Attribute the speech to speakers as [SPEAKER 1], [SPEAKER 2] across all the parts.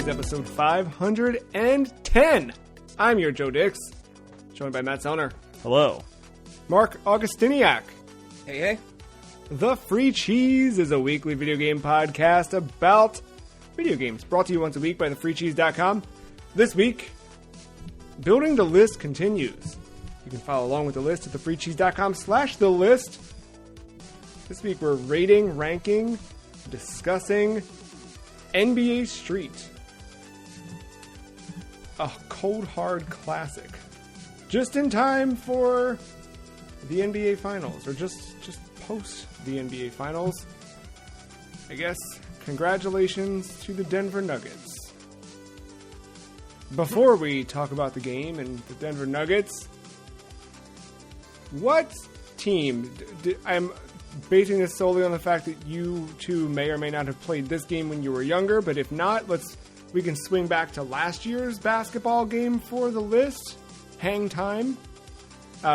[SPEAKER 1] episode 510. I'm your Joe Dix, joined by Matt Zellner.
[SPEAKER 2] Hello.
[SPEAKER 1] Mark Augustiniak.
[SPEAKER 3] Hey.
[SPEAKER 1] The Free Cheese is a weekly video game podcast about video games, brought to you once a week by thefreecheese.com. This week, Building the List continues. You can follow along with the list at thefreecheese.com/thelist. This week we're rating, ranking, discussing NBA Street. A cold hard classic. Just in time for the NBA Finals, or just post the NBA Finals. I guess congratulations to the Denver Nuggets. Before we talk about the game and the Denver Nuggets, what team, I'm basing this solely on the fact that you two may or may not have played this game when you were younger, but if not, we can swing back to last year's basketball game for the list. Hang time.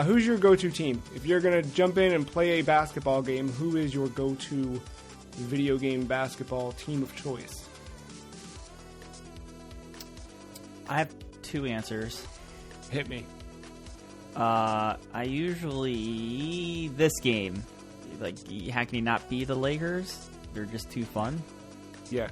[SPEAKER 1] Who's your go-to team? If you're going to jump in and play a basketball game, who is your go-to video game basketball team of choice?
[SPEAKER 2] I have two answers.
[SPEAKER 1] Hit me.
[SPEAKER 2] I usually, this game, like, how can you not be the Lakers? They're just too fun.
[SPEAKER 1] Yeah.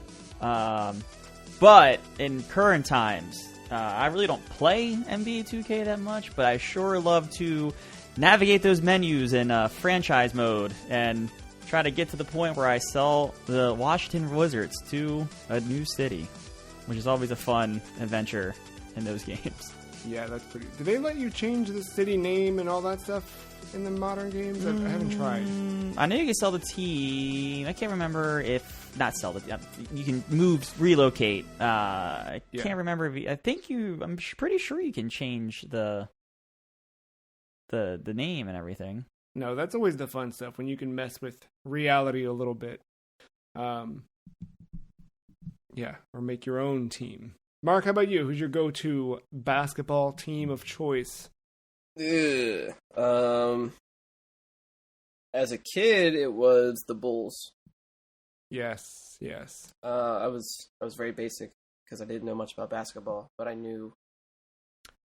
[SPEAKER 2] But in current times, I really don't play NBA 2K that much, but I sure love to navigate those menus in franchise mode and try to get to the point where I sell the Washington Wizards to a new city, which is always a fun adventure in those games.
[SPEAKER 1] Yeah, that's pretty... Do they let you change the city name and all that stuff in the modern games? I haven't tried.
[SPEAKER 2] I know you can sell the team. I can't remember if... Not sell the... You can move, relocate. I can't remember if... I'm pretty sure you can change the name and everything.
[SPEAKER 1] No, that's always the fun stuff, when you can mess with reality a little bit. Yeah, or make your own team. Mark, how about you? Who's your go-to basketball team of choice?
[SPEAKER 3] As a kid, it was the Bulls.
[SPEAKER 1] Yes.
[SPEAKER 3] I was very basic because I didn't know much about basketball, but I knew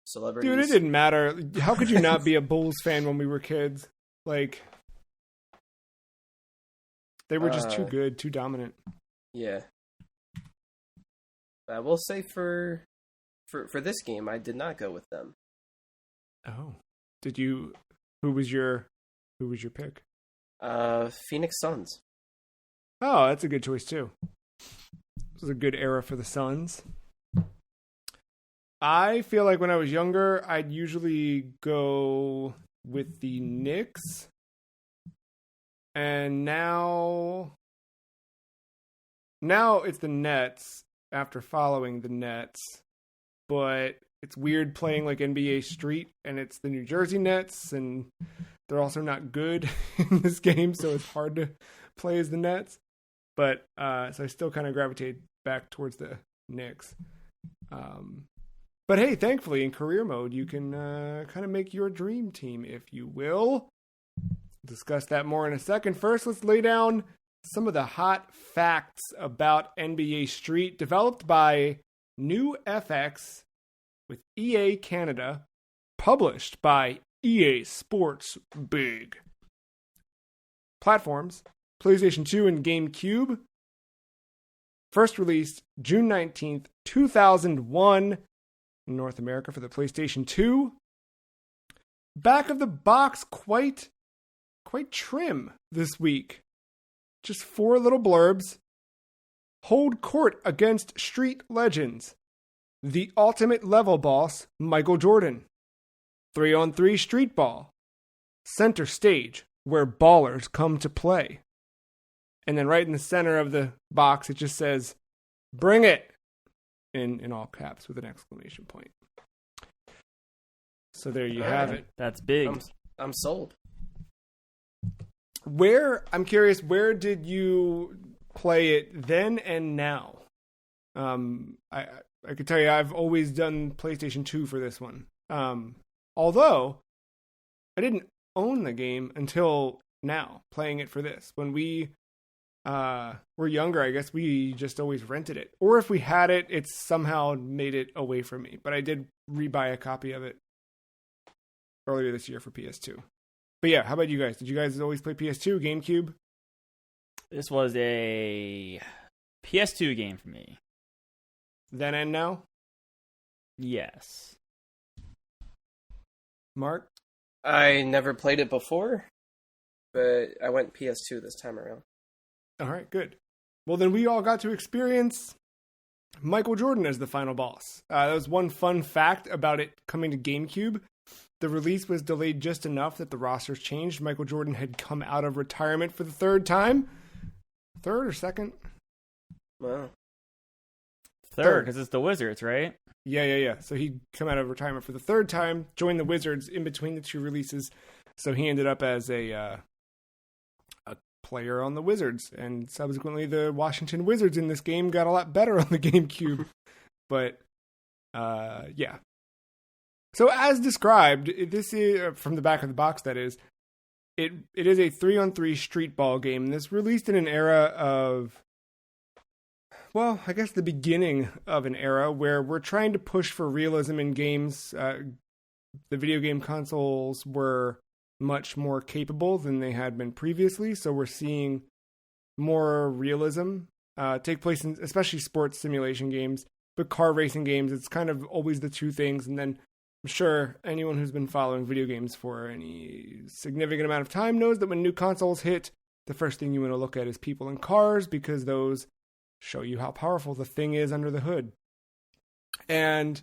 [SPEAKER 3] celebrities.
[SPEAKER 1] Dude, it didn't matter. How could you not be a Bulls fan when we were kids? Like, they were just too good, too dominant.
[SPEAKER 3] Yeah. I will say for this game, I did not go with them.
[SPEAKER 1] Oh, did you? Who was your pick?
[SPEAKER 3] Phoenix Suns.
[SPEAKER 1] Oh, that's a good choice too. This was a good era for the Suns. I feel like when I was younger, I'd usually go with the Knicks, and now it's the Nets. After following the Nets, but it's weird playing like NBA Street, and it's the New Jersey Nets, and they're also not good in this game, so it's hard to play as the Nets. But so I still kind of gravitate back towards the Knicks. But hey, thankfully in career mode, you can kind of make your dream team, if you will. Discuss that more in a second. First, let's lay down some of the hot facts about NBA Street, developed by New FX with EA Canada, published by EA Sports Big. Platforms: PlayStation 2 and GameCube. First released June 19th, 2001 in North America for the PlayStation 2. Back of the box, quite trim this week. Just 4 little blurbs. Hold court against street legends. The ultimate level boss, Michael Jordan. 3-on-3 street ball. Center stage, where ballers come to play. And then right in the center of the box, it just says, "Bring it!" in all caps with an exclamation point. So there you have it.
[SPEAKER 2] That's big.
[SPEAKER 3] I'm sold.
[SPEAKER 1] I'm curious, where did you play it then and now? I could tell you I've always done PlayStation 2 for this one. Although I didn't own the game until now, playing it for this. When we were younger, I guess we just always rented it. Or if we had it, it's somehow made it away from me. But I did rebuy a copy of it earlier this year for PS2. But yeah, how about you guys? Did you guys always play PS2, GameCube?
[SPEAKER 2] This was a PS2 game for me.
[SPEAKER 1] Then and now?
[SPEAKER 2] Yes.
[SPEAKER 1] Mark?
[SPEAKER 3] I never played it before, but I went PS2 this time around.
[SPEAKER 1] All right, good. Well, then we all got to experience Michael Jordan as the final boss. That was one fun fact about it coming to GameCube. The release was delayed just enough that the rosters changed. Michael Jordan had come out of retirement for the third time. Third or second?
[SPEAKER 3] Wow.
[SPEAKER 2] Third, because it's the Wizards, right?
[SPEAKER 1] Yeah. So he'd come out of retirement for the third time, joined the Wizards in between the two releases. So he ended up as a player on the Wizards. And subsequently, the Washington Wizards in this game got a lot better on the GameCube. But, yeah. So as described, this is, from the back of the box that is, it is a 3-on-3 street ball game. This released in an era of, well, I guess the beginning of an era where we're trying to push for realism in games. The video game consoles were much more capable than they had been previously, so we're seeing more realism take place in especially sports simulation games. But car racing games, it's kind of always the two things. And then I'm sure anyone who's been following video games for any significant amount of time knows that when new consoles hit, the first thing you want to look at is people in cars, because those show you how powerful the thing is under the hood. And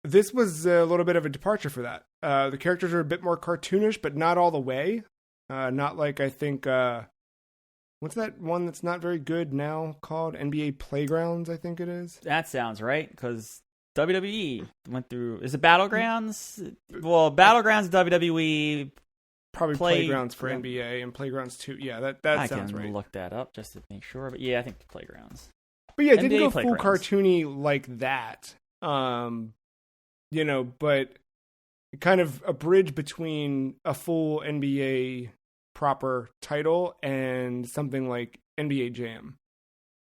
[SPEAKER 1] this was a little bit of a departure for that. The characters are a bit more cartoonish, but not all the way. Not like, I think, what's that one that's not very good now called? NBA Playgrounds, I think it is.
[SPEAKER 2] That sounds right, because WWE went through... Is it Battlegrounds? Well, Battlegrounds, WWE...
[SPEAKER 1] Probably Playgrounds for NBA and Playgrounds 2. Yeah, that sounds right.
[SPEAKER 2] I can look that up just to make sure. But yeah, I think Playgrounds.
[SPEAKER 1] But yeah, it didn't go
[SPEAKER 2] Playgrounds.
[SPEAKER 1] full cartoony like that. But kind of a bridge between a full NBA proper title and something like NBA Jam,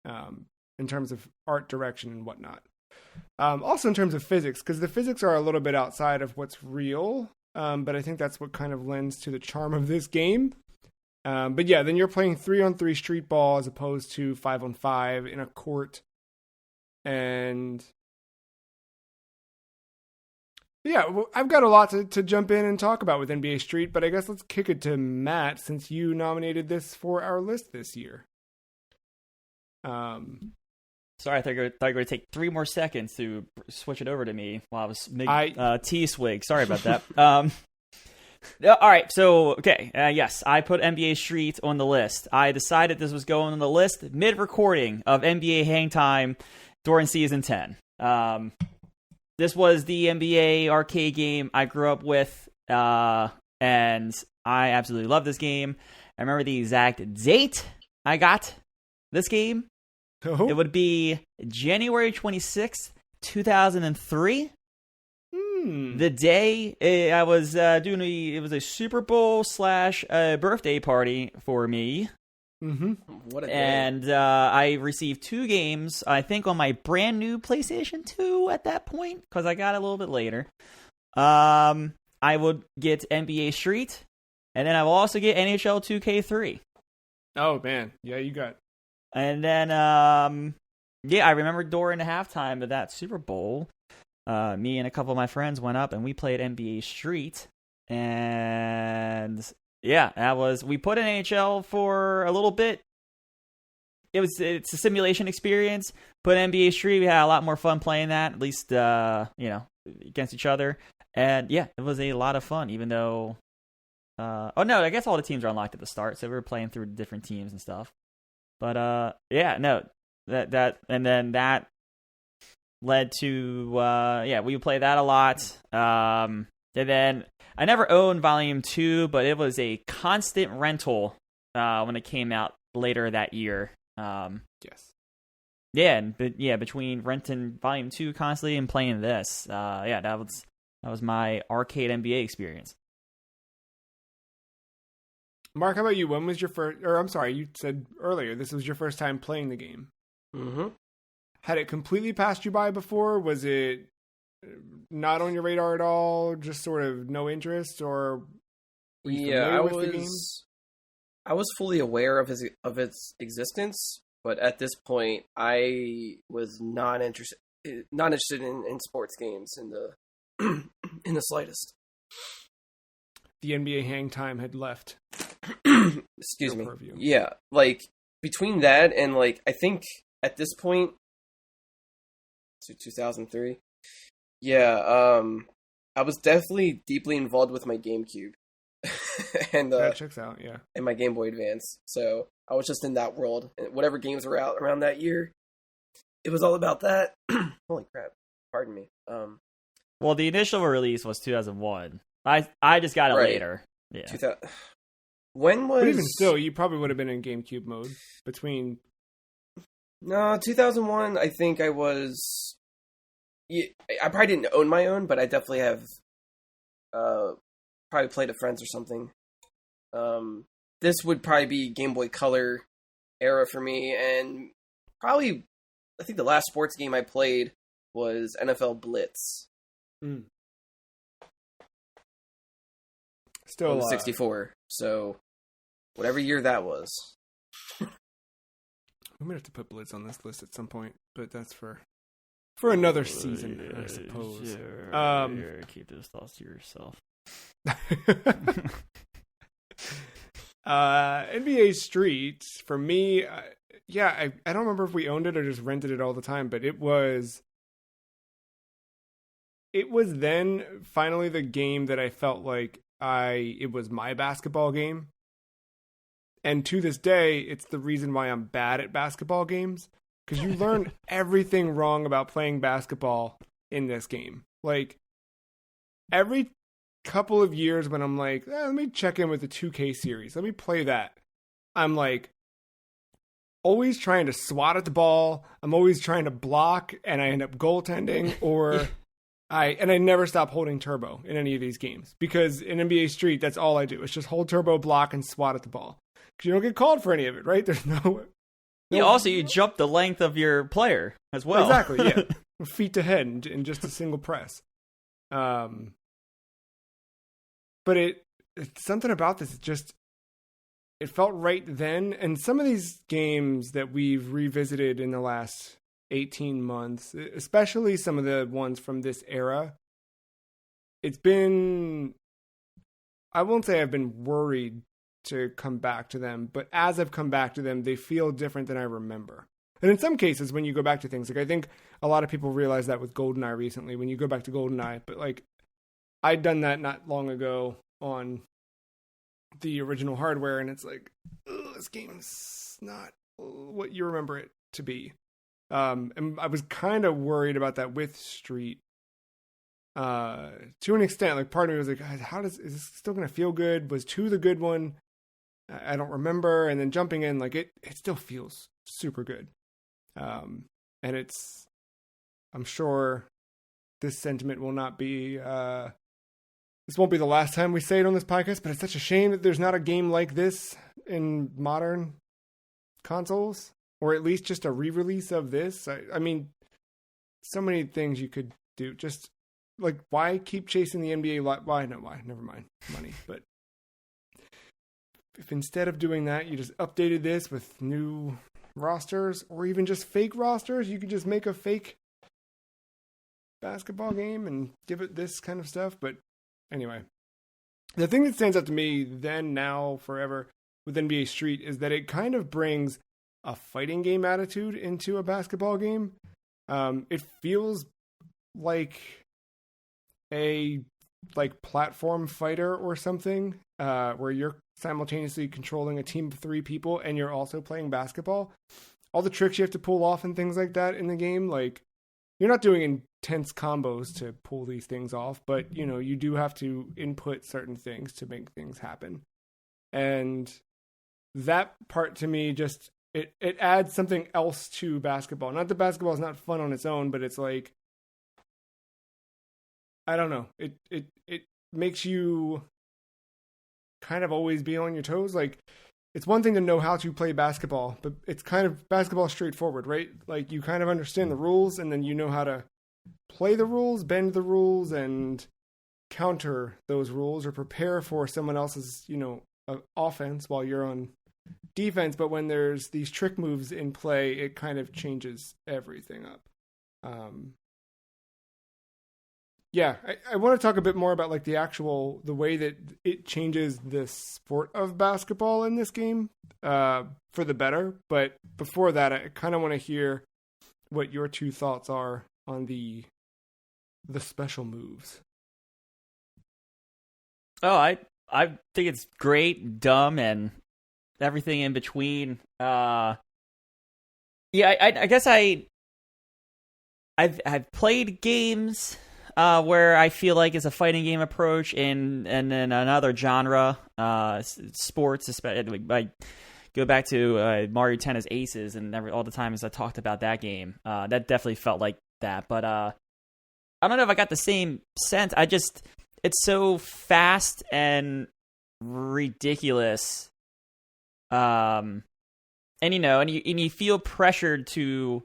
[SPEAKER 1] in terms of art direction and whatnot. Also in terms of physics, because the physics are a little bit outside of what's real, but I think that's what kind of lends to the charm of this game. But yeah, then you're playing 3-on-3 street ball as opposed to 5-on-5 in a court. And yeah, well, I've got a lot to jump in and talk about with NBA Street, but I guess let's kick it to Matt, since you nominated this for our list this year.
[SPEAKER 2] Sorry, I thought you were going to take 3 more seconds to switch it over to me while I was making T-swig. Sorry about that. All right, so, okay, yes, I put NBA Street on the list. I decided this was going on the list mid-recording of NBA Hang Time during Season 10. This was the NBA arcade game I grew up with, and I absolutely love this game. I remember the exact date I got this game.
[SPEAKER 1] Oh.
[SPEAKER 2] It would be January 26th, 2003. The day I was it was a Super Bowl / birthday party for me.
[SPEAKER 1] Mm-hmm.
[SPEAKER 3] What a day.
[SPEAKER 2] And I received 2 games, I think, on my brand new PlayStation 2 at that point, because I got it a little bit later. I would get NBA Street, and then I will also get NHL 2K3.
[SPEAKER 1] Oh, man. Yeah, you got...
[SPEAKER 2] And then, I remember during the halftime of that Super Bowl, me and a couple of my friends went up and we played NBA Street. And yeah, we put in NHL for a little bit. It's a simulation experience. Put NBA Street, we had a lot more fun playing that, at least, against each other. And yeah, it was a lot of fun, even though, I guess all the teams are unlocked at the start, so we were playing through different teams and stuff. But that and then that led to we would play that a lot. And then I never owned Volume 2, but it was a constant rental when it came out later that year.
[SPEAKER 1] Yes.
[SPEAKER 2] Yeah, between renting Volume 2 constantly and playing this, that was my arcade NBA experience.
[SPEAKER 1] Mark, how about you? When was your first, or I'm sorry, you said earlier this was your first time playing the game.
[SPEAKER 3] Mm-hmm.
[SPEAKER 1] Had it completely passed you by before? Was it not on your radar at all? Just sort of no interest, or were you familiar with the game?
[SPEAKER 3] I was fully aware of its existence, but at this point, I was not interested in sports games in the in the slightest.
[SPEAKER 1] The NBA hang time had left.
[SPEAKER 3] Excuse me.
[SPEAKER 1] Purview.
[SPEAKER 3] Yeah, like between that and like I think at this point, to 2003. Yeah, I was definitely deeply involved with my GameCube and
[SPEAKER 1] That checks out. Yeah.
[SPEAKER 3] and my Game Boy Advance. So I was just in that world, and whatever games were out around that year, it was all about that. Holy crap! Pardon me.
[SPEAKER 2] Well, the initial release was 2001. I just got it
[SPEAKER 3] Right.
[SPEAKER 2] later. Yeah.
[SPEAKER 3] 2000. When was?
[SPEAKER 1] But even still, you probably would have been in GameCube mode between.
[SPEAKER 3] No, 2001. I think I was. Yeah, I probably didn't own my own, but I definitely have. Probably played at friends or something. This would probably be Game Boy Color era for me, and probably I think the last sports game I played was NFL Blitz
[SPEAKER 1] Still
[SPEAKER 3] on the 64. So whatever year that was.
[SPEAKER 1] We might have to put Blitz on this list at some point, but that's for another season, I suppose.
[SPEAKER 2] Sure. Keep those thoughts to yourself.
[SPEAKER 1] NBA Street for me, I don't remember if we owned it or just rented it all the time, but it was then finally the game that I felt like it was my basketball game. And to this day, it's the reason why I'm bad at basketball games, because you learn everything wrong about playing basketball in this game. Like, every couple of years when I'm like, let me check in with the 2K series. Let me play that. I'm like, always trying to swat at the ball. I'm always trying to block, and I end up goaltending, or I never stop holding turbo in any of these games, because in NBA Street, that's all I do. It's just hold turbo, block, and swat at the ball. Because you don't get called for any of it, right? There's no.
[SPEAKER 2] Yeah, also, you jump the length of your player as well.
[SPEAKER 1] Exactly, yeah. Feet to head in just a single press. But it's something about this. It felt right then. And some of these games that we've revisited in the last 18 months, especially some of the ones from this era, I won't say I've been worried to come back to them, but as I've come back to them, they feel different than I remember. And in some cases, when you go back to things, like I think a lot of people realize that with GoldenEye recently, when you go back to GoldenEye, but like I'd done that not long ago on the original hardware, and it's like, this game's not what you remember it to be. And I was kind of worried about that with Street. To an extent, like part of me was like, is this still going to feel good? Was 2 the good one? I don't remember. And then jumping in, like it still feels super good. And I'm sure this sentiment will not be, this won't be the last time we say it on this podcast, but it's such a shame that there's not a game like this in modern consoles, or at least just a re-release of this. I mean, so many things you could do. Just like, why keep chasing the NBA? Why? Never mind money. But if instead of doing that, you just updated this with new rosters, or even just fake rosters, you could just make a fake basketball game and give it this kind of stuff. But anyway, the thing that stands out to me then, now, forever with NBA Street is that it kind of brings a fighting game attitude into a basketball game. It feels like a platform fighter or something, where you're simultaneously controlling a team of 3 people and you're also playing basketball. All the tricks you have to pull off and things like that in the game, like you're not doing intense combos to pull these things off, but you do have to input certain things to make things happen. And that part to me just it adds something else to basketball. Not that basketball is not fun on its own, but it's like, I don't know. It makes you kind of always be on your toes. Like, it's one thing to know how to play basketball, but it's kind of basketball straightforward, right? Like, you kind of understand the rules, and then you know how to play the rules, bend the rules, and counter those rules or prepare for someone else's, offense while you're on defense. But when there's these trick moves in play, it kind of changes everything up. I want to talk a bit more about like the way that it changes the sport of basketball in this game for the better. But before that, I kind of want to hear what your two thoughts are on the special moves.
[SPEAKER 2] Oh, I think it's great, dumb, and everything in between. I guess I've played games where I feel like it's a fighting game approach and then another genre, sports. Especially, I go back to Mario Tennis Aces and all the times I talked about that game. That definitely felt like that, but I don't know if I got the same sense. It's so fast and ridiculous. And you feel pressured to,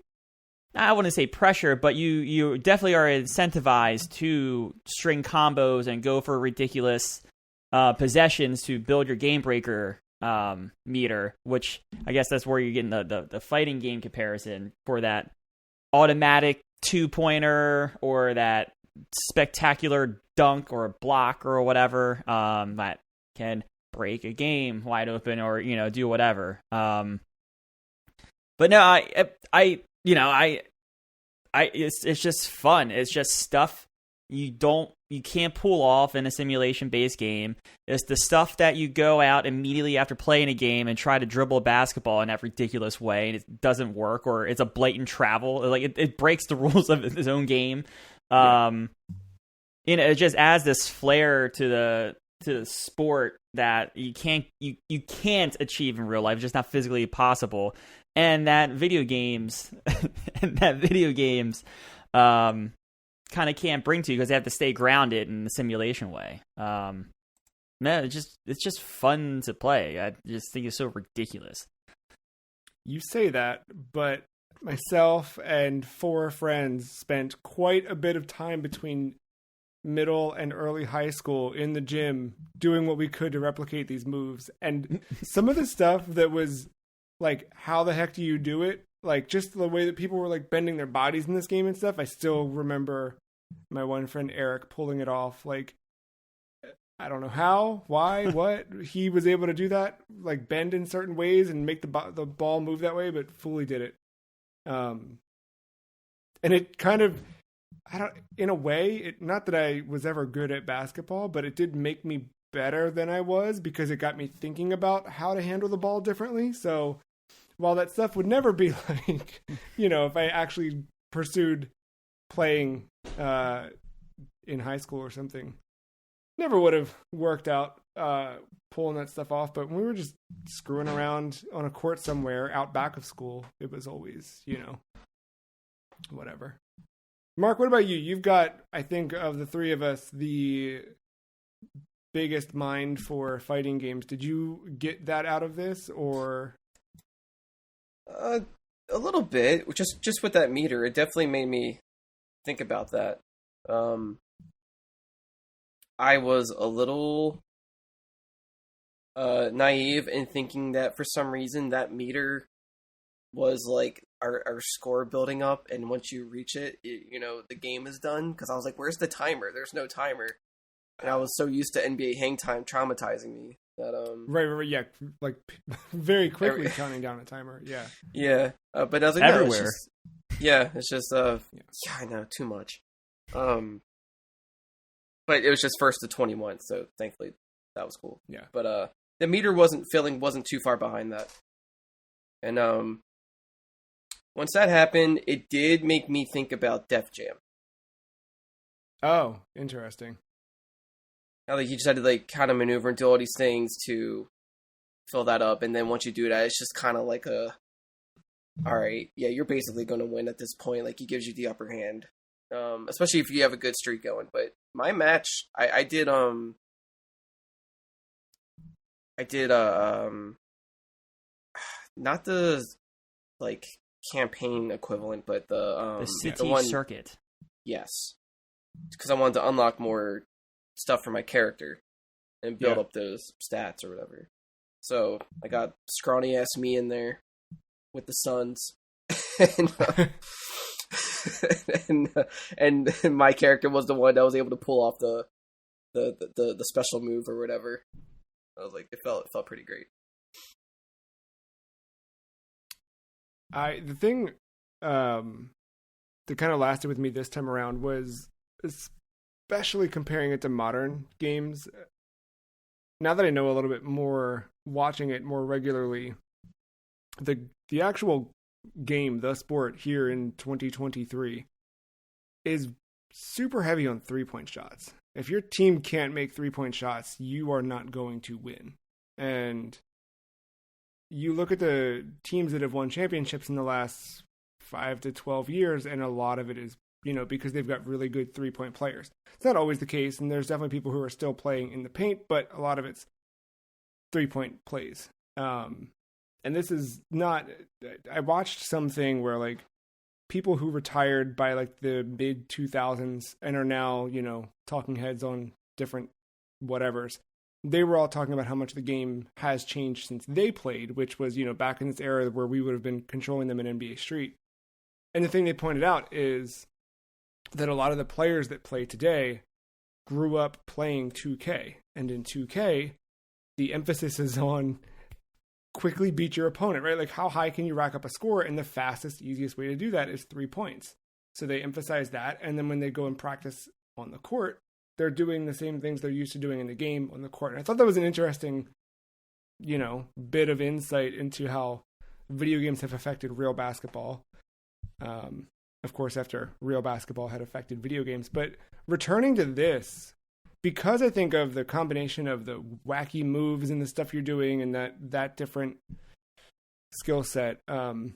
[SPEAKER 2] I wouldn't say pressure, but you definitely are incentivized to string combos and go for ridiculous possessions to build your game breaker meter, which I guess that's where you're getting the fighting game comparison for that automatic 2-pointer or that spectacular dunk or block or whatever that can break a game wide open or do whatever. But no, it's just fun. It's just stuff you can't pull off in a simulation based game. It's the stuff that you go out immediately after playing a game and try to dribble a basketball in that ridiculous way and it doesn't work, or it's a blatant travel. Like it breaks the rules of its own game. It just adds this flair to the sport that you can't achieve in real life. It's just not physically possible. And that video games kind of can't bring to you because they have to stay grounded in the simulation way. Man, it's just fun to play. I just think it's so ridiculous.
[SPEAKER 1] You say that, but myself and 4 friends spent quite a bit of time between middle and early high school in the gym doing what we could to replicate these moves. And some of the stuff that was like, how the heck do you do it? Like, just the way that people were like bending their bodies in this game and stuff. I still remember my one friend Eric pulling it off. Like, I don't know how, why, what he was able to do that, like bend in certain ways and make the ball move that way, but fully did it. And it kind of, in a way, not that I was ever good at basketball, but it did make me better than I was because it got me thinking about how to handle the ball differently. So while that stuff would never be like, if I actually pursued playing in high school or something, never would have worked out pulling that stuff off. But when we were just screwing around on a court somewhere out back of school, it was always, whatever. Mark, what about you? You've got, I think, of the 3 of us, the biggest mind for fighting games. Did you get that out of this, or?
[SPEAKER 3] A little bit. Just with that meter, it definitely made me think about that. I was a little naive in thinking that for some reason that meter was like our score building up, and once you reach it, the game is done. Because I was like, "Where's the timer? There's no timer." And I was so used to NBA hang time traumatizing me that
[SPEAKER 1] right, yeah, like very quickly counting down a timer,
[SPEAKER 3] yeah. But I was like,
[SPEAKER 2] everywhere,
[SPEAKER 3] it's just I know too much. But it was just first to 21, so thankfully that was cool.
[SPEAKER 1] Yeah.
[SPEAKER 3] But the meter wasn't too far behind that, and once that happened, it did make me think about Def Jam.
[SPEAKER 1] Oh, interesting.
[SPEAKER 3] Now, like, you just had to like kind of maneuver and do all these things to fill that up, and then once you do that, it's just kind of like all right, yeah, you're basically going to win at this point. Like, he gives you the upper hand, especially if you have a good streak going. But my match, I did I did not the like campaign equivalent, but
[SPEAKER 2] The city
[SPEAKER 3] one,
[SPEAKER 2] circuit.
[SPEAKER 3] yes, because I wanted to unlock more stuff for my character and build up those stats or whatever. So I got scrawny ass me in there with the Suns, and, and my character was the one that was able to pull off the special move or whatever. I was like, it felt pretty great.
[SPEAKER 1] The thing that kind of lasted with me this time around was, especially comparing it to modern games. Now that I know a little bit more, watching it more regularly, the actual game, the sport here in 2023, is super heavy on 3-point shots. If your team can't make 3-point shots, you are not going to win. And you look at the teams that have won championships in the last 5 to 12 years, and a lot of it is, because they've got really good 3-point players. It's not always the case, and there's definitely people who are still playing in the paint, but a lot of it's 3-point plays. And this is not... I watched something where, like, people who retired by, like, the mid-2000s and are now, talking heads on different whatevers, they were all talking about how much the game has changed since they played, which was, back in this era where we would have been controlling them in NBA Street. And the thing they pointed out is that a lot of the players that play today grew up playing 2K. And in 2K, the emphasis is on quickly beat your opponent, right? Like, how high can you rack up a score? And the fastest, easiest way to do that is 3 points. So they emphasize that. And then when they go and practice on the court, they're doing the same things they're used to doing in the game on the court. And I thought that was an interesting, bit of insight into how video games have affected real basketball. Of course, after real basketball had affected video games. But returning to this, because I think of the combination of the wacky moves and the stuff you're doing and that different skill set, and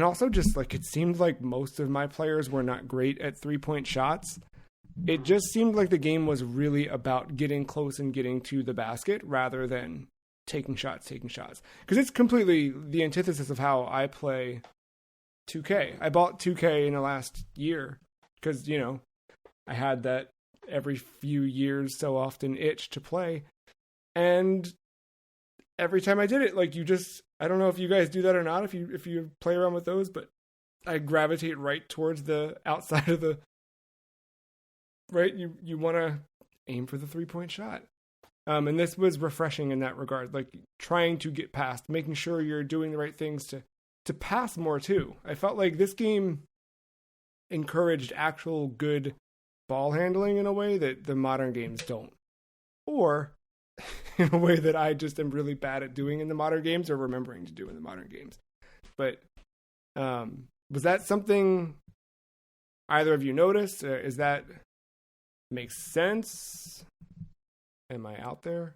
[SPEAKER 1] also just like it seemed like most of my players were not great at 3-point shots. It just seemed like the game was really about getting close and getting to the basket rather than taking shots. Because it's completely the antithesis of how I play 2K. I bought 2K in the last year because, I had that every few years so often itch to play. And every time I did it, like I don't know if you guys do that or not, if you play around with those, but I gravitate right towards the outside of the, right? You want to aim for the 3-point shot. And this was refreshing in that regard, like trying to get past, making sure you're doing the right things to pass more too. I felt like this game encouraged actual good ball handling in a way that the modern games don't. Or in a way that I just am really bad at doing in the modern games or remembering to do in the modern games. But was that something either of you noticed? Is that makes sense? Am I out there?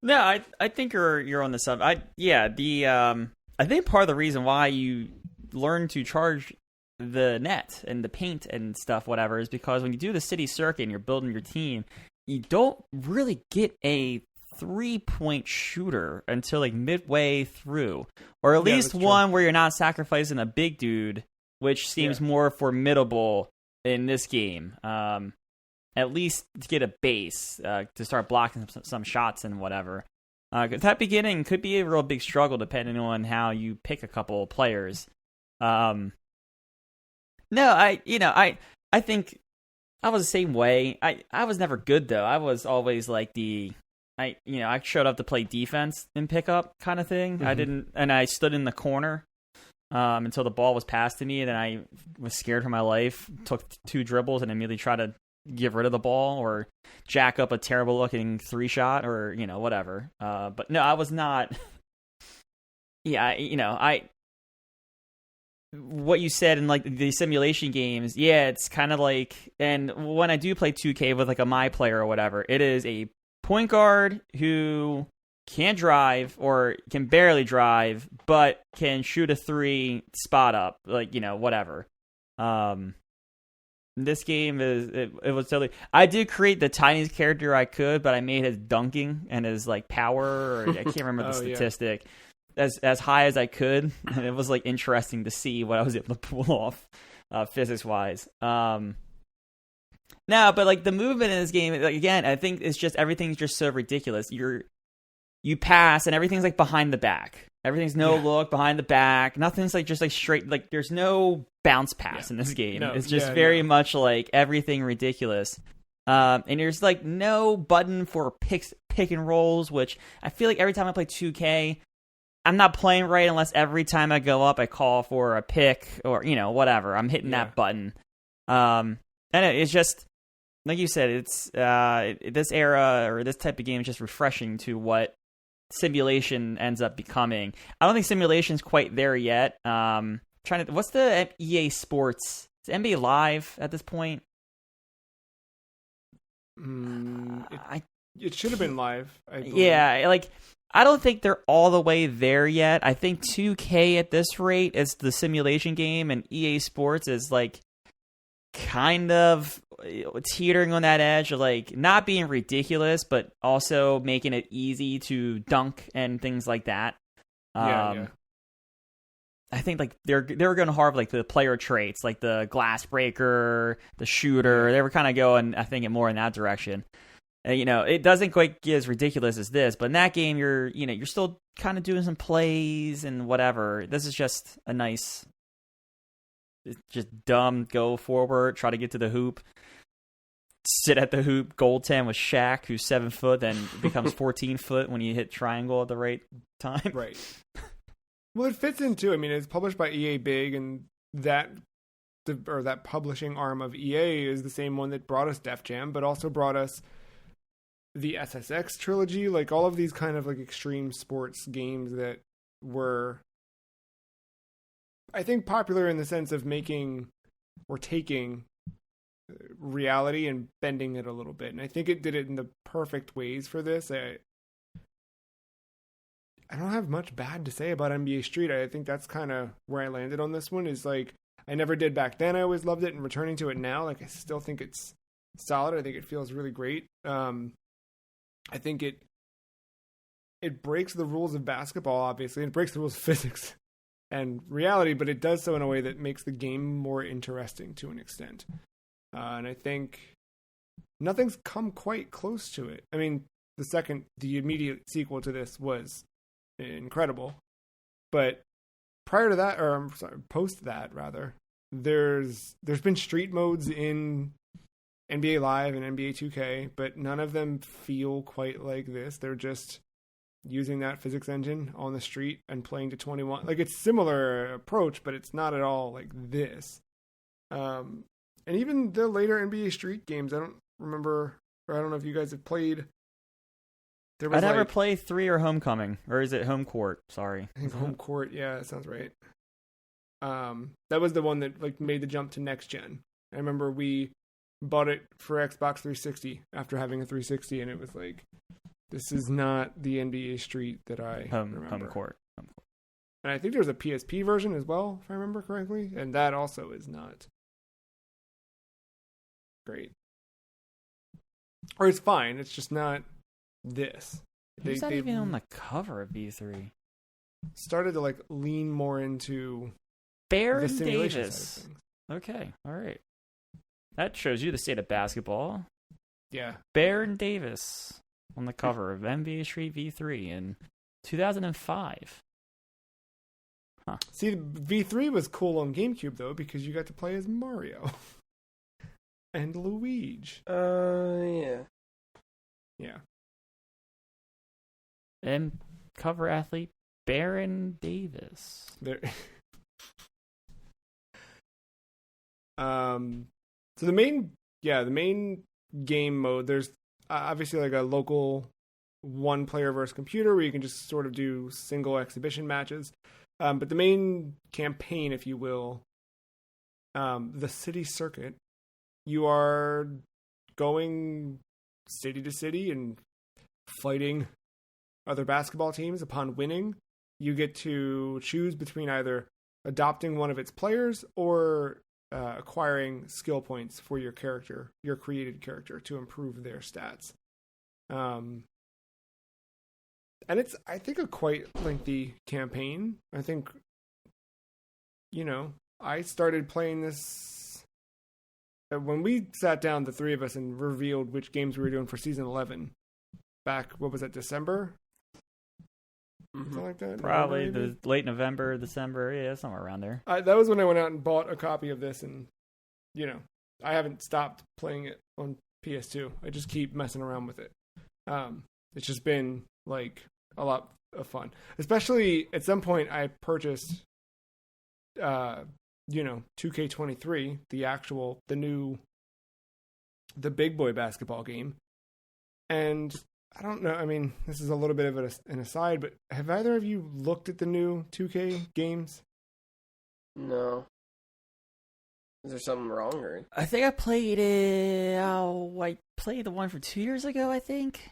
[SPEAKER 2] No, I think you're on the sub. I think part of the reason why you learn to charge the net and the paint and stuff, whatever, is because when you do the city circuit and you're building your team, you don't really get a 3-point shooter until like midway through, or at least one where you're not sacrificing a big dude, which seems more formidable in this game. At least to get a base to start blocking some shots and whatever. That beginning could be a real big struggle depending on how you pick a couple of players. No, I think I was the same way. I was never good though. I was always like I showed up to play defense in pickup kind of thing. Mm-hmm. I stood in the corner until the ball was passed to me, and then I was scared for my life. Took 2 dribbles and immediately tried to get rid of the ball or jack up a terrible looking 3-shot or whatever. But no, I was not. What you said in like the simulation games, it's kind of like, and when I do play 2K with like a my player or whatever, it is a point guard who can't drive or can barely drive, but can shoot a 3 spot up, like, whatever. This game it was totally. I did create the tiniest character I could, but I made his dunking and his like power, or I can't remember the statistic, as high as I could, and it was like interesting to see what I was able to pull off, physics wise. No, but like the movement in this game, like, again, I think it's just everything's just so ridiculous. You pass and everything's like behind the back. Everything's no look behind the back. Nothing's like just like straight. Like there's no bounce pass in this game. It's just very much like everything ridiculous. And there's like no button for pick and rolls, which I feel like every time I play 2K, I'm not playing right unless every time I go up I call for a pick or whatever. I'm hitting that button. And it's just like you said. It's this era or this type of game is just refreshing to what simulation ends up becoming. I don't think simulation's quite there yet. What's the EA Sports? Is NBA Live at this point?
[SPEAKER 1] It should have been live.
[SPEAKER 2] Yeah, like I don't think they're all the way there yet. I think 2K at this rate is the simulation game, and EA Sports is like kind of teetering on that edge of like not being ridiculous, but also making it easy to dunk and things like that. I think like they're going to harp like the player traits, like the glass breaker, the shooter. They were kind of going, I think, more in that direction. It doesn't quite get as ridiculous as this, but in that game, you're still kind of doing some plays and whatever. This is just a nice. It's just dumb, go forward, try to get to the hoop, sit at the hoop, goaltend with Shaq, who's 7 foot, then becomes 14 foot when you hit triangle at the right time.
[SPEAKER 1] Right. Well, it fits into, it's published by EA Big, and that publishing arm of EA is the same one that brought us Def Jam, but also brought us the SSX trilogy, like all of these kind of like extreme sports games that were, I think, popular in the sense of making or taking reality and bending it a little bit. And I think it did it in the perfect ways for this. I don't have much bad to say about NBA Street. I think that's kind of where I landed on this one, is like, I never did back then. I always loved it, and returning to it now, like, I still think it's solid. I think it feels really great. I think it breaks the rules of basketball, obviously, and it breaks the rules of physics and reality, but it does so in a way that makes the game more interesting to an extent. And I think nothing's come quite close to it. The immediate sequel to this was incredible, but prior to that, post that rather, there's been street modes in NBA Live and NBA 2K, but none of them feel quite like this. They're just using that physics engine on the street and playing to 21. Like, it's similar approach, but it's not at all like this. And even the later NBA Street games, I don't remember, or I don't know if you guys have played.
[SPEAKER 2] I never play 3 or Homecoming, or is it Home Court? Sorry.
[SPEAKER 1] I think Home Court, yeah, that sounds right. That was the one that like made the jump to next gen. I remember we bought it for Xbox 360 after having a 360, and it was like, this is not the NBA Street that I remember.
[SPEAKER 2] Home Court.
[SPEAKER 1] And I think there's a PSP version as well, if I remember correctly, and that also is not great. Or it's fine, it's just not this.
[SPEAKER 2] Who's that even on the cover of V3?
[SPEAKER 1] Started to like lean more into
[SPEAKER 2] Baron
[SPEAKER 1] the simulation
[SPEAKER 2] Davis.
[SPEAKER 1] side of things.
[SPEAKER 2] Okay, all right. That shows you the state of basketball.
[SPEAKER 1] Yeah.
[SPEAKER 2] Baron Davis on the cover of NBA Street V3 in 2005. Huh.
[SPEAKER 1] See, V3 was cool on GameCube though, because you got to play as Mario and Luigi.
[SPEAKER 3] Yeah.
[SPEAKER 1] Yeah.
[SPEAKER 2] And cover athlete Baron Davis.
[SPEAKER 1] There. So the main game mode, there's obviously like a local one player versus computer where you can just sort of do single exhibition matches. But the main campaign, if you will, the city circuit, you are going city to city and fighting other basketball teams. Upon winning, you get to choose between either adopting one of its players or acquiring skill points for your character, your created character, to improve their stats. And it's, I think, a quite lengthy campaign. I think, I started playing this when we sat down, the three of us, and revealed which games we were doing for season 11 back, what was that, December? Something like that?
[SPEAKER 2] Probably the late November, December, yeah, somewhere around there.
[SPEAKER 1] That was when I went out and bought a copy of this, and, I haven't stopped playing it on PS2. I just keep messing around with it. It's just been, like, a lot of fun. Especially at some point I purchased, 2K23, the big boy basketball game. And I don't know, I mean, this is a little bit of an aside, but have either of you looked at the new 2K games?
[SPEAKER 3] No. Is there something wrong, or?
[SPEAKER 2] I think I played it. I played the one from 2 years ago, I think,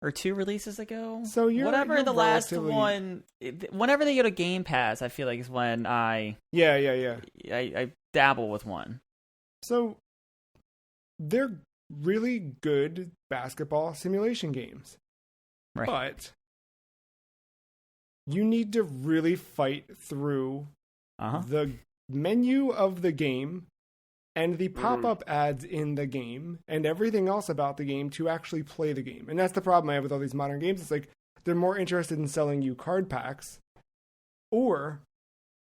[SPEAKER 2] or 2 releases ago.
[SPEAKER 1] So you're
[SPEAKER 2] the last one. Whenever they go to Game Pass, I feel like is when I dabble with one.
[SPEAKER 1] So they're really good basketball simulation games,
[SPEAKER 2] right?
[SPEAKER 1] But you need to really fight through the menu of the game and the pop-up ads in the game and everything else about the game to actually play the game. And that's the problem I have with all these modern games. It's like they're more interested in selling you card packs, or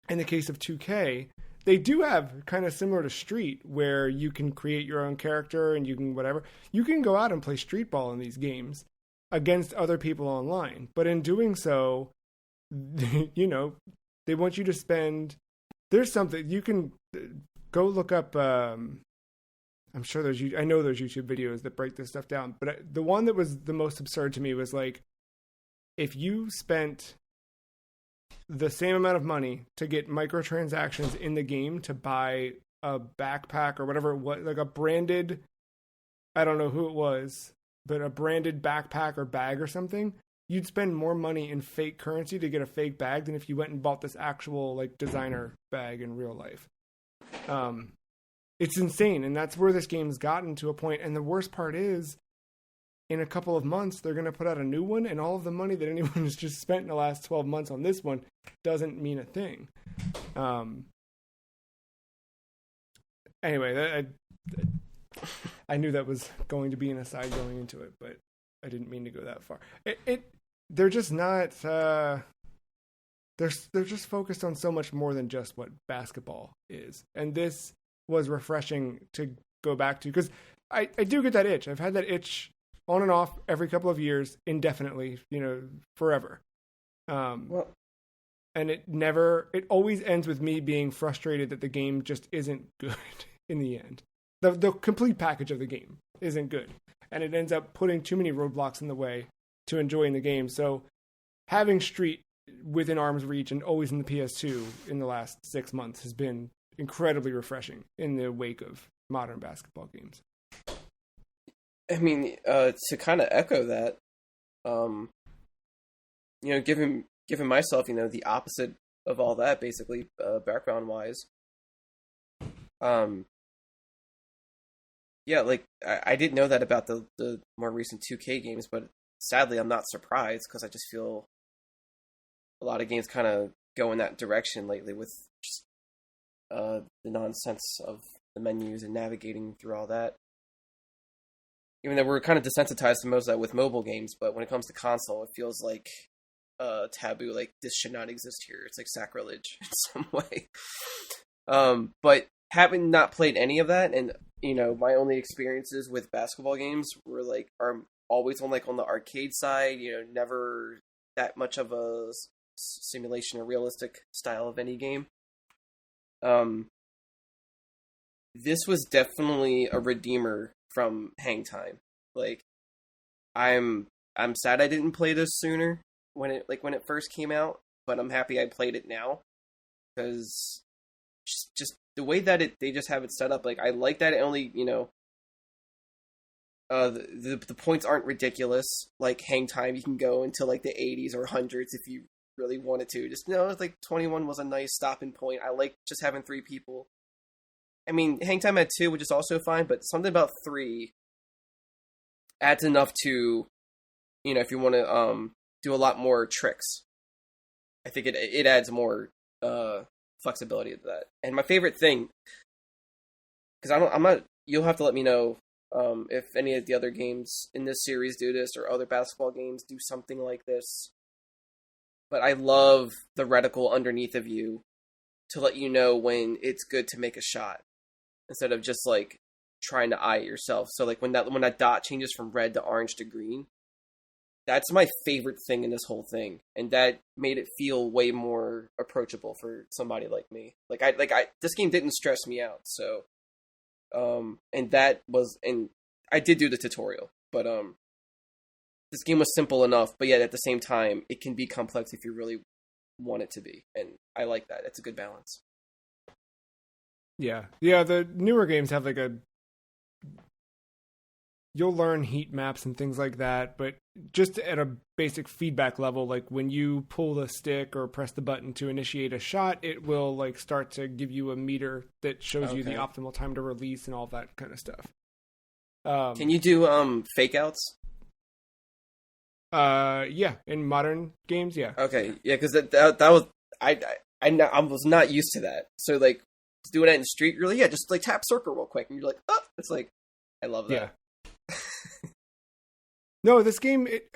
[SPEAKER 1] in the case of 2K, they do have kind of similar to Street, where you can create your own character and you can whatever. You can go out and play street ball in these games against other people online. But in doing so, they want you to spend... There's something you can go look up. I'm sure I know there's YouTube videos that break this stuff down. But the one that was the most absurd to me was like, if you spent the same amount of money to get microtransactions in the game to buy a backpack or whatever it was, like a branded, I don't know who it was, but a branded backpack or bag or something, you'd spend more money in fake currency to get a fake bag than if you went and bought this actual like designer bag in real life. It's insane, and that's where this game's gotten to a point. And the worst part is, in a couple of months, they're going to put out a new one, and all of the money that anyone has just spent in the last 12 months on this one doesn't mean a thing. Anyway, I knew that was going to be an aside going into it, but I didn't mean to go that far. They're just not. They're just focused on so much more than just what basketball is, and this was refreshing to go back to, because I do get that itch. I've had that itch on and off every couple of years, indefinitely, forever. And it always ends with me being frustrated that the game just isn't good in the end. The complete package of the game isn't good, and it ends up putting too many roadblocks in the way to enjoying the game. So having Street within arm's reach and always in the PS2 in the last 6 months has been incredibly refreshing in the wake of modern basketball games.
[SPEAKER 3] I mean, to kind of echo that, giving myself, the opposite of all that, basically, background wise. Yeah, like I didn't know that about the more recent 2K games, but sadly, I'm not surprised, because I just feel a lot of games kind of go in that direction lately with just the nonsense of the menus and navigating through all that. Even though we're kind of desensitized to most of that with mobile games, but when it comes to console, it feels like taboo. Like, this should not exist here. It's like sacrilege in some way. But having not played any of that, and my only experiences with basketball games are always on the arcade side. Never that much of a simulation or realistic style of any game. This was definitely a redeemer from Hang Time. Like, I'm sad I didn't play this sooner when it first came out, but I'm happy I played it now, because just the way that they just have it set up. Like, I like that it only the points aren't ridiculous. Like Hang Time, you can go into like the 80s or 100s if you really wanted to. Just it's like 21 was a nice stopping point. I like just having 3 people. I mean, hang time at 2, which is also fine, but something about 3 adds enough to, if you want to do a lot more tricks. I think it adds more flexibility to that. And my favorite thing, because I'm not. You'll have to let me know if any of the other games in this series do this, or other basketball games do something like this. But I love the reticle underneath of you to let you know when it's good to make a shot, instead of just like trying to eye it yourself. So like when that dot changes from red to orange to green, that's my favorite thing in this whole thing, and that made it feel way more approachable for somebody like me. This game didn't stress me out. So, and I did do the tutorial, but this game was simple enough. But yet at the same time, it can be complex if you really want it to be, and I like that. It's a good balance.
[SPEAKER 1] Yeah. The newer games have you'll learn heat maps and things like that, but just at a basic feedback level, like when you pull the stick or press the button to initiate a shot, it will like start to give you a meter that shows you the optimal time to release and all that kind of stuff.
[SPEAKER 3] Can you do fake outs?
[SPEAKER 1] Yeah, in modern games, yeah.
[SPEAKER 3] Okay, yeah, because that was I was not used to that. So like doing that in the street, really, just like tap circle real quick, and you're like, oh, it's like, I love that.
[SPEAKER 1] Yeah. No, this game, it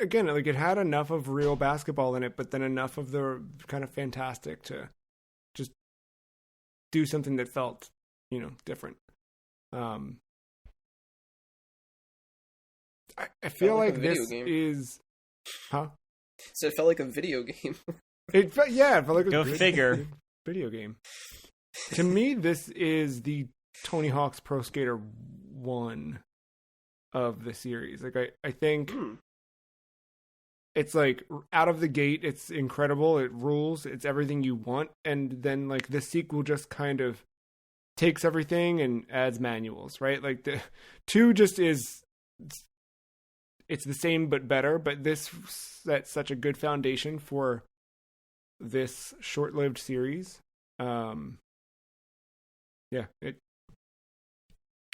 [SPEAKER 1] had enough of real basketball in it, but then enough of the kind of fantastic to just do something that felt, different. I feel like this is, huh?
[SPEAKER 3] So it felt like a video game.
[SPEAKER 1] It felt like a
[SPEAKER 2] Go figure
[SPEAKER 1] video game. To me, this is the Tony Hawk's Pro Skater 1 of the series. Like I think it's like out of the gate, it's incredible, it rules, it's everything you want, and then like the sequel just kind of takes everything and adds manuals, right? Like the 2 just is, it's the same but better, but this sets such a good foundation for this short-lived series.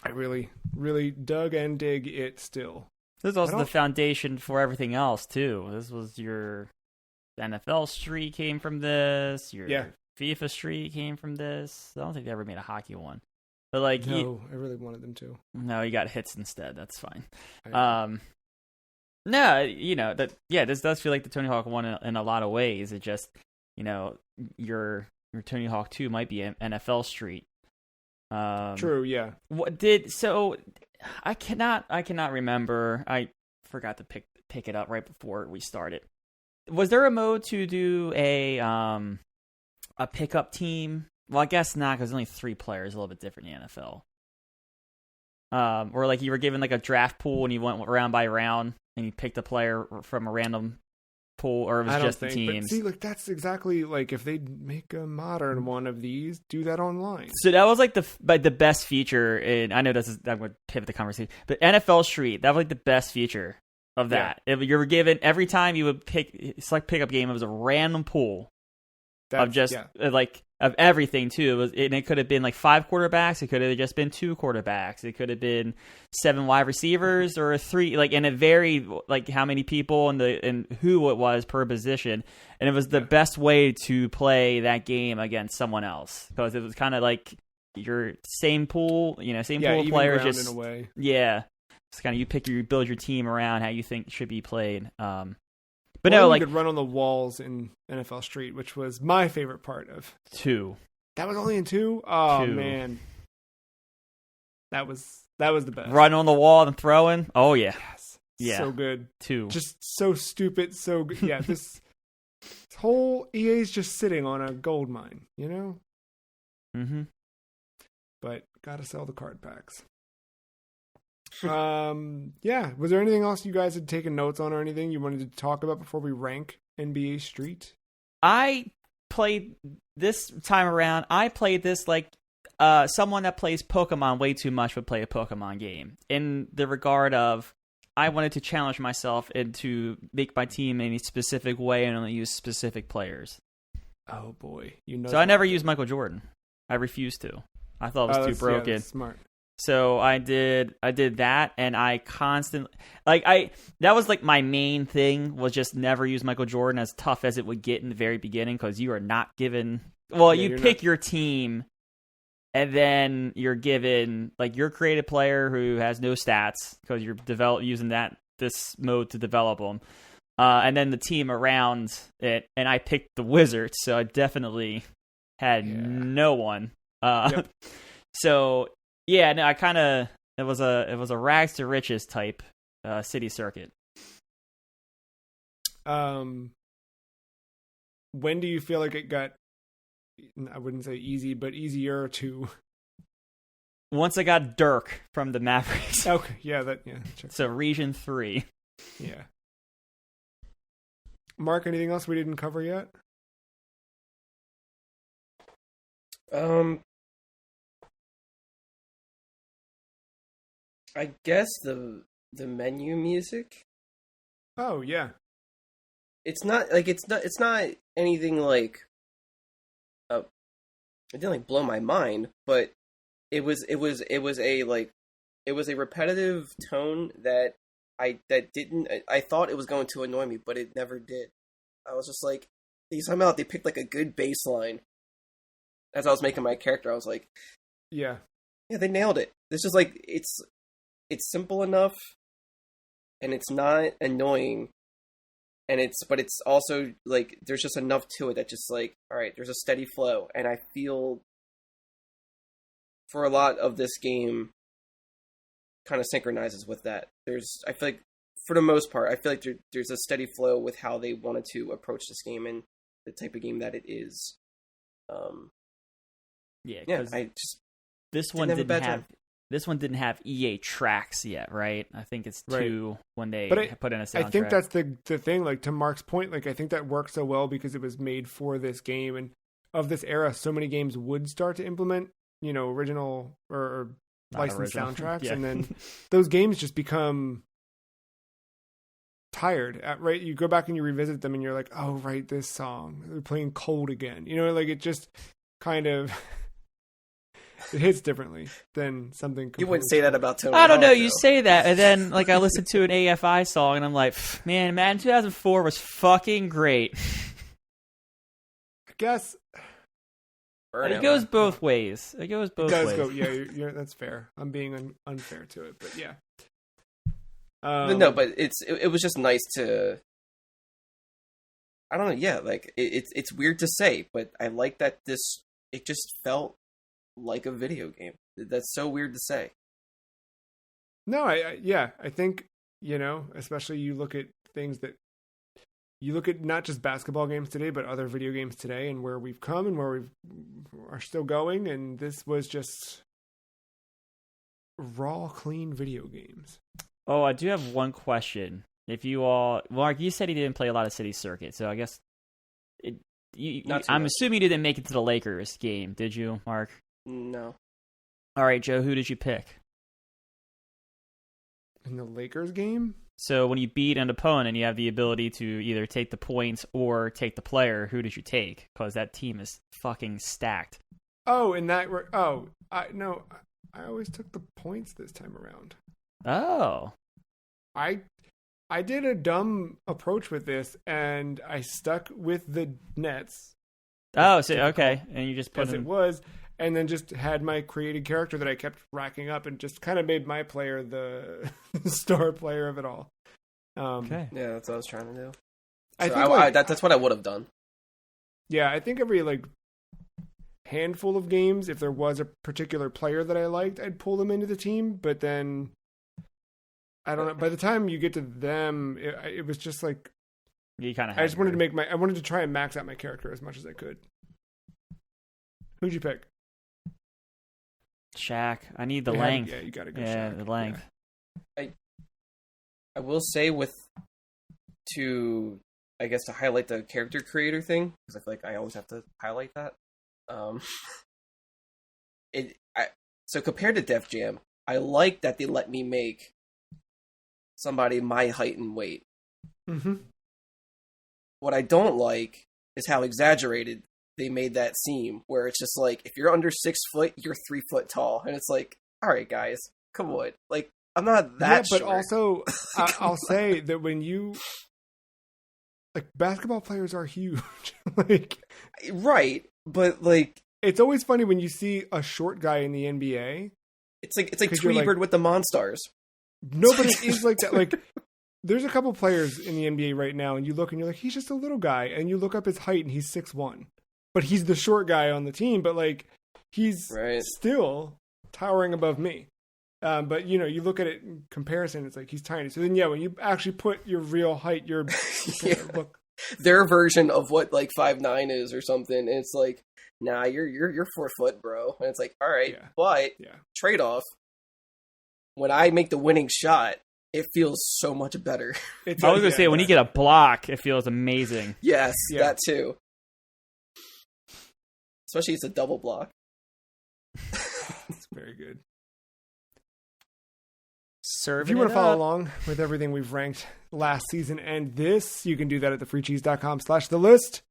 [SPEAKER 1] I really, really dug and dig it still.
[SPEAKER 2] This is also the foundation for everything else, too. This was your NFL streak came from this. Your FIFA streak came from this. I don't think they ever made a hockey one. But like,
[SPEAKER 1] no, I really wanted them to.
[SPEAKER 2] No, you got hits instead. That's fine. No, this does feel like the Tony Hawk 1 in a lot of ways. It just, your Tony Hawk 2 might be an NFL streak.
[SPEAKER 1] True, yeah.
[SPEAKER 2] I cannot remember. I forgot to pick it up right before we started. Was there a mode to do a pickup team? Well, I guess not, because only 3 players, a little bit different in the NFL. Or like you were given like a draft pool and you went round by round and you picked a player from a random pool, or it was just the teams.
[SPEAKER 1] But see, like that's exactly like if they make a modern one of these, do that online.
[SPEAKER 2] So that was like the best feature. And I know I'm going to pivot the conversation, but NFL Street, that was like the best feature of that. Yeah. If you were given every time you would select pickup game, it was a random pool of just of everything too. It could have been like 5 quarterbacks. It could have just been 2 quarterbacks. It could have been 7 wide receivers or 3. And it varied like how many people and who it was per position. And it was the best way to play that game against someone else, because it was kind of like your same pool, same pool of players. Just
[SPEAKER 1] in a way.
[SPEAKER 2] Yeah, it's kind of you build your team around how you think it should be played. But
[SPEAKER 1] you could run on the walls in NFL Street, which was my favorite part of
[SPEAKER 2] 2.
[SPEAKER 1] That was only in 2? Oh, 2. Man. That was the best.
[SPEAKER 2] Running on the wall and throwing? Oh, yeah.
[SPEAKER 1] Yes.
[SPEAKER 2] Yeah.
[SPEAKER 1] So good.
[SPEAKER 2] 2.
[SPEAKER 1] Just so stupid, so good. Yeah, this whole EA's just sitting on a gold mine,
[SPEAKER 2] Mm-hmm.
[SPEAKER 1] But gotta sell the card packs. Was there anything else you guys had taken notes on, or anything you wanted to talk about before we rank NBA Street?
[SPEAKER 2] I played this time around. I played this like someone that plays Pokemon way too much would play a Pokemon game, in the regard of I wanted to challenge myself and to make my team in a specific way and only use specific players.
[SPEAKER 1] Oh boy,
[SPEAKER 2] So I never used Michael Jordan. I refused to. I thought it was too broken.
[SPEAKER 1] Yeah, that's smart.
[SPEAKER 2] So I did that, and I constantly that was like my main thing, was just never use Michael Jordan, as tough as it would get in the very beginning, because you are not given. Well, you pick your team, and then you're given like your creative player who has no stats because you're using this mode to develop them, and then the team around it. And I picked the Wizards, so I definitely had no one.
[SPEAKER 1] Yep.
[SPEAKER 2] So. Yeah, no, it was a rags to riches type city circuit.
[SPEAKER 1] When do you feel like it got, I wouldn't say easy, but easier to?
[SPEAKER 2] Once I got Dirk from the Mavericks.
[SPEAKER 1] Okay, yeah, sure.
[SPEAKER 2] So Region 3.
[SPEAKER 1] Yeah. Mark, anything else we didn't cover yet?
[SPEAKER 3] I guess the menu music.
[SPEAKER 1] Oh yeah.
[SPEAKER 3] It's not anything like. It didn't like blow my mind, but it was a repetitive tone that I thought it was going to annoy me, but it never did. I was just like, somehow they picked like a good bass line. As I was making my character, I was like,
[SPEAKER 1] yeah,
[SPEAKER 3] they nailed it. It's just like it's simple enough, and it's not annoying, but it's also like there's just enough to it that just like, all right, there's a steady flow, and I feel for a lot of this game kind of synchronizes with that. I feel like for the most part, I feel like there's a steady flow with how they wanted to approach this game and the type of game that it is.
[SPEAKER 2] This one didn't have EA tracks yet, right? I think it's 2 when they put in a soundtrack.
[SPEAKER 1] I think that's the thing. Like, to Mark's point, like I think that works so well because it was made for this game, and of this era, so many games would start to implement, original or licensed soundtracks, and then those games just become tired. Right? You go back and you revisit them, and you're like, oh, right, this song. They're playing Cold again. Like it just kind of. It hits differently than something.
[SPEAKER 3] You wouldn't say that about Tony.
[SPEAKER 2] I don't know.
[SPEAKER 3] Hawk,
[SPEAKER 2] you say that, and then like I listened to an AFI song, and I'm like, man, Madden 2004 was fucking great.
[SPEAKER 1] I guess
[SPEAKER 2] it goes both ways. It goes both ways.
[SPEAKER 1] Go. Yeah, you're, that's fair. I'm being unfair to it, but yeah.
[SPEAKER 3] No, but it was just nice to. I don't know. Yeah, like it's weird to say, but I like that it just felt like a video game. That's so weird to say.
[SPEAKER 1] No, I think, especially you look at things that you look at not just basketball games today, but other video games today, and where we've come and where we are still going, and this was just raw, clean video games.
[SPEAKER 2] Oh, I do have one question. If you all, Mark, you said he didn't play a lot of City Circuit, so I guess I'm assuming you didn't make it to the Lakers game, did you, Mark?
[SPEAKER 3] No.
[SPEAKER 2] All right, Joe, who did you pick?
[SPEAKER 1] In the Lakers game?
[SPEAKER 2] So when you beat an opponent, you have the ability to either take the points or take the player. Who did you take? Because that team is fucking stacked.
[SPEAKER 1] Oh, I always took the points this time around.
[SPEAKER 2] Oh.
[SPEAKER 1] I did a dumb approach with this, and I stuck with the Nets.
[SPEAKER 2] Oh, so okay, and you just put
[SPEAKER 1] as it was. And then just had my created character that I kept racking up, and just kind of made my player the star player of it all.
[SPEAKER 2] Okay.
[SPEAKER 3] Yeah, that's what I was trying to do.
[SPEAKER 1] That's
[SPEAKER 3] what I would have done.
[SPEAKER 1] Yeah, I think every handful of games, if there was a particular player that I liked, I'd pull them into the team. But then, I don't know. By the time you get to them, it was just like
[SPEAKER 2] you kind of.
[SPEAKER 1] I just wanted to I wanted to try and max out my character as much as I could. Who'd you pick?
[SPEAKER 2] Shaq. I need the length.
[SPEAKER 1] You gotta go.
[SPEAKER 2] Yeah,
[SPEAKER 1] Shaq.
[SPEAKER 2] The length.
[SPEAKER 3] Yeah. I will say to highlight the character creator thing, because I feel like I always have to highlight that. So compared to Def Jam, I like that they let me make somebody my height and weight.
[SPEAKER 1] Mm-hmm.
[SPEAKER 3] What I don't like is how exaggerated they made that seem, where it's just like, if you're under 6 foot, you're 3 foot tall. And it's like, all right, guys, come on. Like, I'm not that
[SPEAKER 1] but
[SPEAKER 3] short.
[SPEAKER 1] also, I'll say that when you, like, basketball players are huge. Like,
[SPEAKER 3] right. But, like,
[SPEAKER 1] it's always funny when you see a short guy in the NBA.
[SPEAKER 3] it's like
[SPEAKER 1] 'Cause you're
[SPEAKER 3] Tweety
[SPEAKER 1] like-
[SPEAKER 3] Bird with the Monstars.
[SPEAKER 1] Nobody is like that. Like, there's a couple players in the NBA right now, and you look and you're like, he's just a little guy. And you look up his height, and he's 6'1". But he's the short guy on the team, but, like, he's
[SPEAKER 3] Right.
[SPEAKER 1] still towering above me. But, you know, you look at it in comparison, it's like he's tiny. So then, yeah, when you actually put your real height, you're
[SPEAKER 3] Yeah.
[SPEAKER 1] look.
[SPEAKER 3] Their version of what, like, 5'9" is or something. And it's like, nah, you're 4 foot, bro. And it's like, all right,
[SPEAKER 1] Yeah.
[SPEAKER 3] but
[SPEAKER 1] Yeah.
[SPEAKER 3] trade-off, when I make the winning shot, it feels so much better.
[SPEAKER 1] It's,
[SPEAKER 2] I was gonna
[SPEAKER 1] yeah,
[SPEAKER 2] say when you get a block, it feels amazing.
[SPEAKER 3] Yes,
[SPEAKER 1] Yeah.
[SPEAKER 3] that too. Especially it's a double block.
[SPEAKER 1] It's very good. If
[SPEAKER 2] Serving
[SPEAKER 1] you want
[SPEAKER 2] it
[SPEAKER 1] to follow
[SPEAKER 2] up.
[SPEAKER 1] along with everything we've ranked last season and this, you can do that at thefreecheese.com/thelist.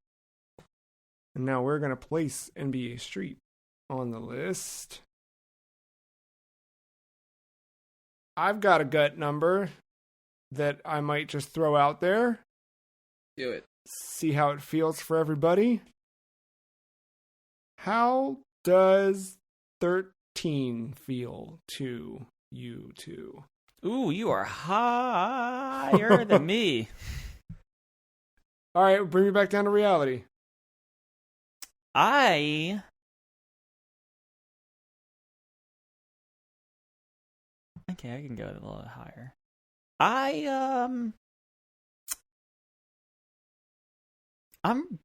[SPEAKER 1] And now we're going to place NBA Street on the list. I've got a gut number that I might just throw out there.
[SPEAKER 3] Do it.
[SPEAKER 1] See how it feels for everybody. How does 13 feel to you two?
[SPEAKER 2] Ooh, you are higher than me.
[SPEAKER 1] All right, bring me back down to reality.
[SPEAKER 2] Okay, I can go a little higher. I'm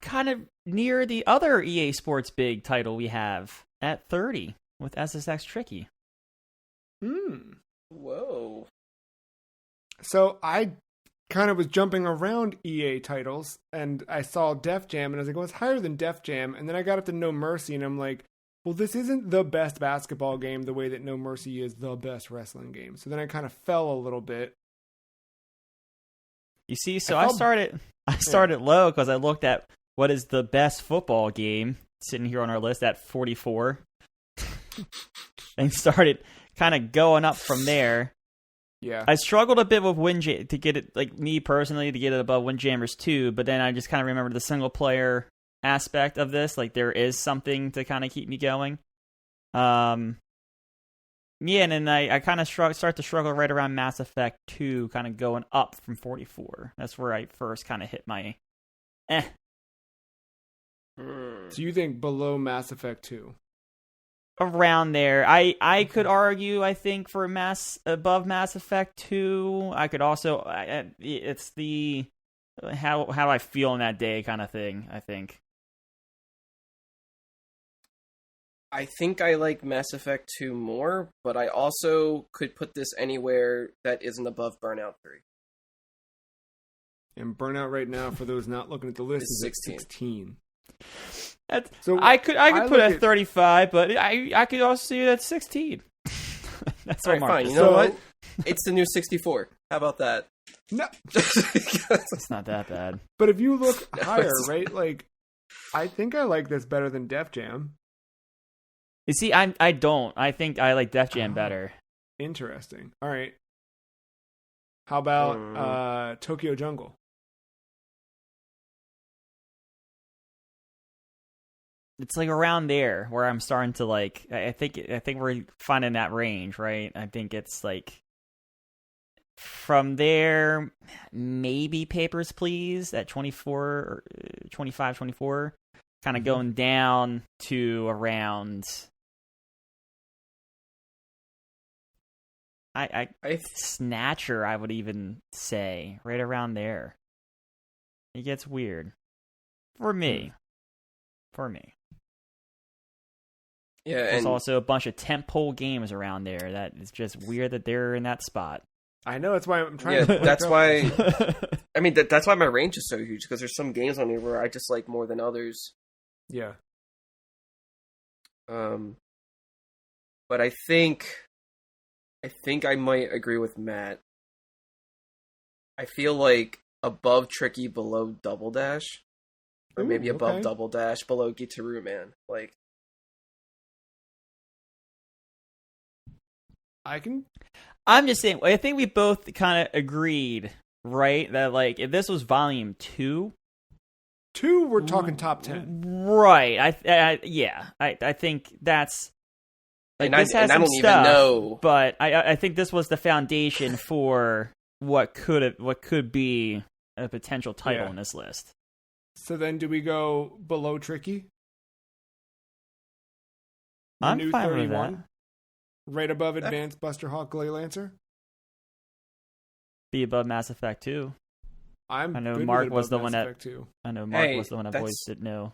[SPEAKER 2] kind of near the other EA Sports big title we have at 30 with SSX Tricky.
[SPEAKER 3] Whoa.
[SPEAKER 1] So I kind of was jumping around EA titles, and I saw Def Jam, and I was like, well, it's higher than Def Jam. And then I got up to No Mercy, and I'm like, well, this isn't the best basketball game the way that No Mercy is the best wrestling game. So then I kind of fell a little bit.
[SPEAKER 2] You see, so
[SPEAKER 1] I
[SPEAKER 2] I
[SPEAKER 1] felt-
[SPEAKER 2] started low because I looked at what is the best football game sitting here on our list at 44, and started kind of going up from there.
[SPEAKER 1] Yeah.
[SPEAKER 2] I struggled a bit with to get it, like me personally, to get it above Windjammers 2, but then I just kind of remembered the single player aspect of this. Like there is something to kind of keep me going. Yeah, and then I kind of start to struggle right around Mass Effect 2, kind of going up from 44. That's where I first kind of hit my
[SPEAKER 1] So you think below Mass Effect 2?
[SPEAKER 2] around there. I could argue, I think, for above Mass Effect 2. I could also it's the how I feel in that day kind of thing, I think.
[SPEAKER 3] I think I like Mass Effect 2 more, but I also could put this anywhere that isn't above Burnout 3.
[SPEAKER 1] And Burnout right now, for those not looking at the list,
[SPEAKER 3] Is
[SPEAKER 1] is at
[SPEAKER 3] 16.
[SPEAKER 1] 16. So
[SPEAKER 2] I could put
[SPEAKER 1] look
[SPEAKER 2] it at
[SPEAKER 1] at-
[SPEAKER 2] 35, but I could also see it at 16. That's
[SPEAKER 3] All right,
[SPEAKER 2] what
[SPEAKER 3] fine.
[SPEAKER 2] Marcus
[SPEAKER 3] You know
[SPEAKER 1] So-
[SPEAKER 3] what? It's the new 64. How about that?
[SPEAKER 1] No,
[SPEAKER 2] It's not that bad.
[SPEAKER 1] but if you look
[SPEAKER 3] No,
[SPEAKER 1] higher,
[SPEAKER 3] it's-
[SPEAKER 1] right? Like, I think I like this better than Def Jam.
[SPEAKER 2] You see, I don't. I think I like Def Jam
[SPEAKER 1] Oh.
[SPEAKER 2] better.
[SPEAKER 1] Interesting. All right. How about Tokyo Jungle?
[SPEAKER 2] It's like around there where I'm starting to like. I think we're finding that range, right? I think it's like from there, maybe Papers, Please at 24 or 25, 24, kind of going down to around. I Snatcher, I would even say right around there. It gets weird for me. For me.
[SPEAKER 3] Yeah,
[SPEAKER 2] There's
[SPEAKER 3] and
[SPEAKER 2] also a bunch of tentpole games around there that is just weird that they're in that spot.
[SPEAKER 1] I know, that's why I'm trying
[SPEAKER 3] yeah,
[SPEAKER 1] to.
[SPEAKER 3] that's why. I mean, that's why my range is so huge, because there's some games on here where I just like more than others.
[SPEAKER 1] Yeah.
[SPEAKER 3] But I think I might agree with Matt. I feel like above Tricky, below Double Dash. or maybe above
[SPEAKER 1] okay.
[SPEAKER 3] Double Dash, below Gitaroo Man. Like,
[SPEAKER 2] I'm just saying. I think we both kind of agreed, right? That like if this was Volume 2,
[SPEAKER 1] we're talking top 10.
[SPEAKER 2] right? I think that's. Like,
[SPEAKER 3] and I don't even know.
[SPEAKER 2] But I think this was the foundation for what could be a potential title in this list.
[SPEAKER 1] So then, do we go below Tricky? The
[SPEAKER 2] I'm
[SPEAKER 1] new
[SPEAKER 2] fine
[SPEAKER 1] 31,
[SPEAKER 2] with that.
[SPEAKER 1] right above Advanced Buster Hawk Glay Lancer.
[SPEAKER 2] Be above Mass Effect 2.
[SPEAKER 1] I
[SPEAKER 2] know
[SPEAKER 1] good
[SPEAKER 2] Mark
[SPEAKER 1] with
[SPEAKER 2] was the
[SPEAKER 1] Mass
[SPEAKER 2] one that.
[SPEAKER 1] Effect 2.
[SPEAKER 2] I know Mark
[SPEAKER 3] Hey,
[SPEAKER 2] was the one that voiced it. No.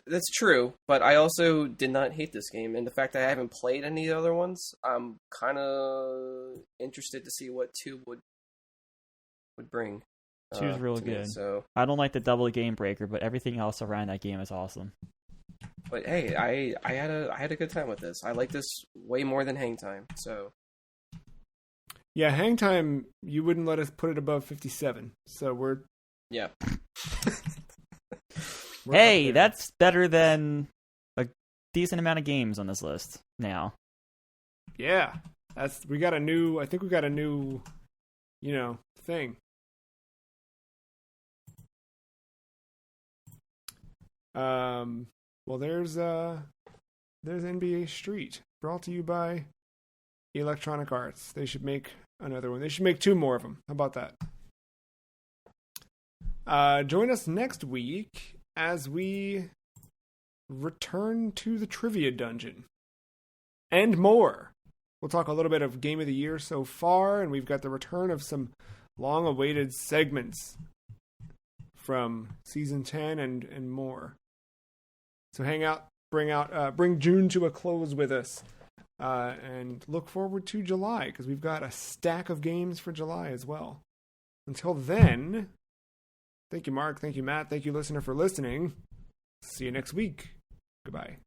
[SPEAKER 3] That's true, but I also did not hate this game, and the fact that I haven't played any of the other ones, I'm kind of interested to see what 2 would bring.
[SPEAKER 2] 2's real
[SPEAKER 3] to me,
[SPEAKER 2] good.
[SPEAKER 3] so,
[SPEAKER 2] I don't like the double game breaker, but everything else around that game is awesome.
[SPEAKER 3] but hey, I had a good time with this. I like this way more than Hang Time. So
[SPEAKER 1] Yeah, Hang Time, you wouldn't let us put it above 57. So we're
[SPEAKER 3] yeah,
[SPEAKER 2] Hey, that's better than a decent amount of games on this list now.
[SPEAKER 1] Yeah. I think we got a new, thing. Well, there's NBA Street, brought to you by Electronic Arts. They should make another one. They should make 2 more of them. How about that? Join us next week as we return to the Trivia Dungeon and more. We'll talk a little bit of Game of the Year so far, and we've got the return of some long-awaited segments from Season 10 and more. So hang out, bring June to a close with us, and look forward to July, because we've got a stack of games for July as well. Until then, thank you, Mark. Thank you, Matt. Thank you, listener, for listening. See you next week. Goodbye.